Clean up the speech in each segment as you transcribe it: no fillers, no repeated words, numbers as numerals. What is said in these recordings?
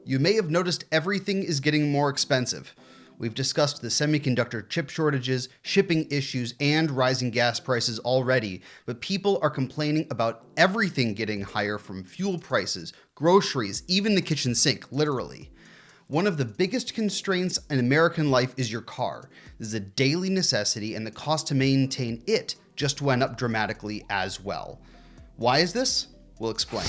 You may have noticed everything is getting more expensive. We've discussed the semiconductor chip shortages, shipping issues, and rising gas prices already, but people are complaining about everything getting higher, from fuel prices, groceries, even the kitchen sink, literally. One of the biggest constraints in American life is your car. This is a daily necessity, and the cost to maintain it just went up dramatically as well. Why is this? We'll explain.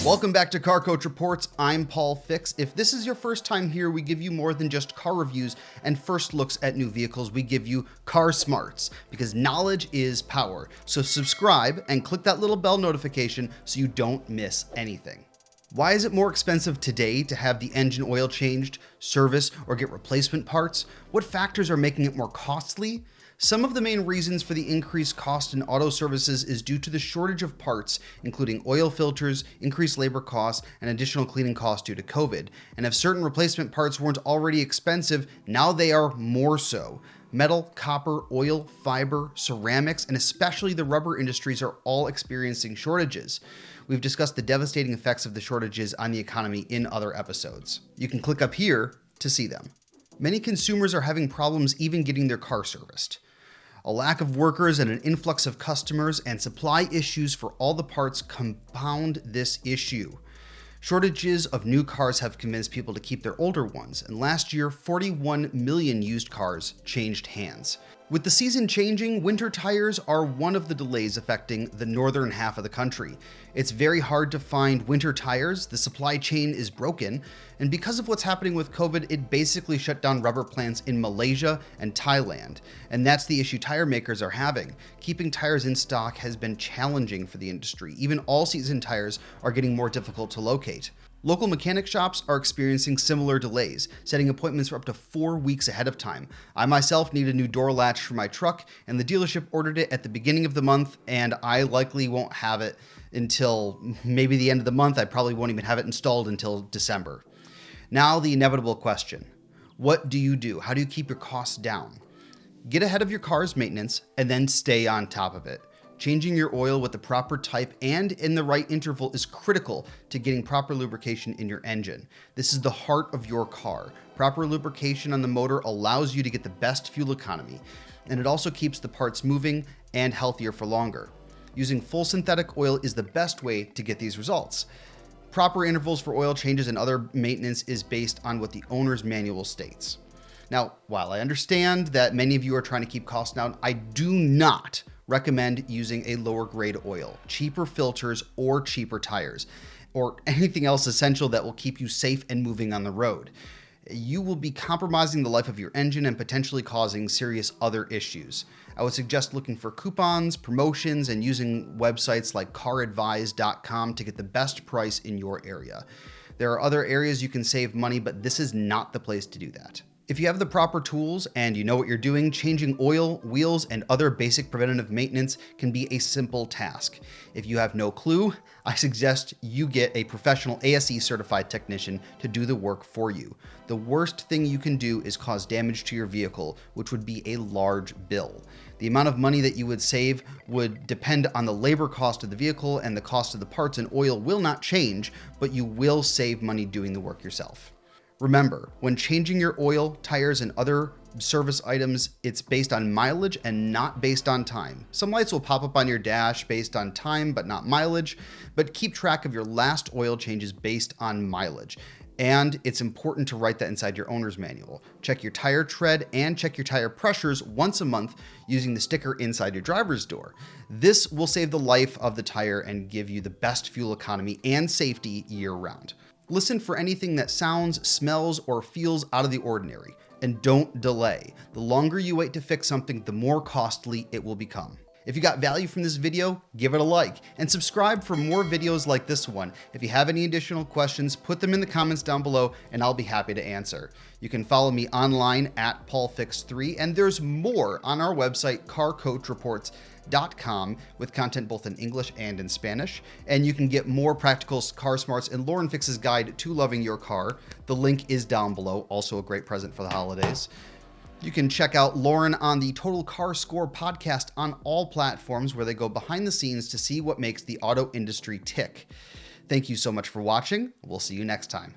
Welcome back to Car Coach Reports. I'm Paul Fix. If this is your first time here, we give you more than just car reviews and first looks at new vehicles. We give you car smarts, because knowledge is power. So subscribe and click that little bell notification so you don't miss anything. Why is it more expensive today to have the engine oil changed, service, or get replacement parts? What factors are making it more costly? Some of the main reasons for the increased cost in auto services is due to the shortage of parts, including oil filters, increased labor costs, and additional cleaning costs due to COVID. And if certain replacement parts weren't already expensive, now they are more so. Metal, copper, oil, fiber, ceramics, and especially the rubber industries are all experiencing shortages. We've discussed the devastating effects of the shortages on the economy in other episodes. You can click up here to see them. Many consumers are having problems even getting their car serviced. A lack of workers and an influx of customers and supply issues for all the parts compound this issue. Shortages of new cars have convinced people to keep their older ones, and last year, 41 million used cars changed hands. With the season changing, winter tires are one of the delays affecting the northern half of the country. It's very hard to find winter tires, the supply chain is broken, and because of what's happening with COVID, it basically shut down rubber plants in Malaysia and Thailand. And that's the issue tire makers are having. Keeping tires in stock has been challenging for the industry. Even all-season tires are getting more difficult to locate. Local mechanic shops are experiencing similar delays, setting appointments for up to 4 weeks ahead of time. I myself need a new door latch for my truck, and the dealership ordered it at the beginning of the month, and I likely won't have it until maybe the end of the month. I probably won't even have it installed until December. Now, the inevitable question. What do you do? How do you keep your costs down? Get ahead of your car's maintenance and then stay on top of it. Changing your oil with the proper type and in the right interval is critical to getting proper lubrication in your engine. This is the heart of your car. Proper lubrication on the motor allows you to get the best fuel economy, and it also keeps the parts moving and healthier for longer. Using full synthetic oil is the best way to get these results. Proper intervals for oil changes and other maintenance is based on what the owner's manual states. Now, while I understand that many of you are trying to keep costs down, I do not recommend using a lower grade oil, cheaper filters, or cheaper tires, or anything else essential that will keep you safe and moving on the road. You will be compromising the life of your engine and potentially causing serious other issues. I would suggest looking for coupons, promotions, and using websites like caradvise.com to get the best price in your area. There are other areas you can save money, but this is not the place to do that. If you have the proper tools and you know what you're doing, changing oil, wheels, and other basic preventative maintenance can be a simple task. If you have no clue, I suggest you get a professional ASE certified technician to do the work for you. The worst thing you can do is cause damage to your vehicle, which would be a large bill. The amount of money that you would save would depend on the labor cost of the vehicle, and the cost of the parts and oil will not change, but you will save money doing the work yourself. Remember, when changing your oil, tires, and other service items, it's based on mileage and not based on time. Some lights will pop up on your dash based on time, but not mileage. But keep track of your last oil changes based on mileage. And it's important to write that inside your owner's manual. Check your tire tread and check your tire pressures once a month using the sticker inside your driver's door. This will save the life of the tire and give you the best fuel economy and safety year-round. Listen for anything that sounds, smells, or feels out of the ordinary, and don't delay. The longer you wait to fix something, the more costly it will become. If you got value from this video, give it a like and subscribe for more videos like this one. If you have any additional questions, put them in the comments down below and I'll be happy to answer. You can follow me online at PaulFix3, and there's more on our website, carcoachreports.com, with content both in English and in Spanish. And you can get more practical car smarts in Lauren Fix's guide to loving your car. The link is down below, also a great present for the holidays. You can check out Lauren on the Total Car Score podcast on all platforms where they go behind the scenes to see what makes the auto industry tick. Thank you so much for watching. We'll see you next time.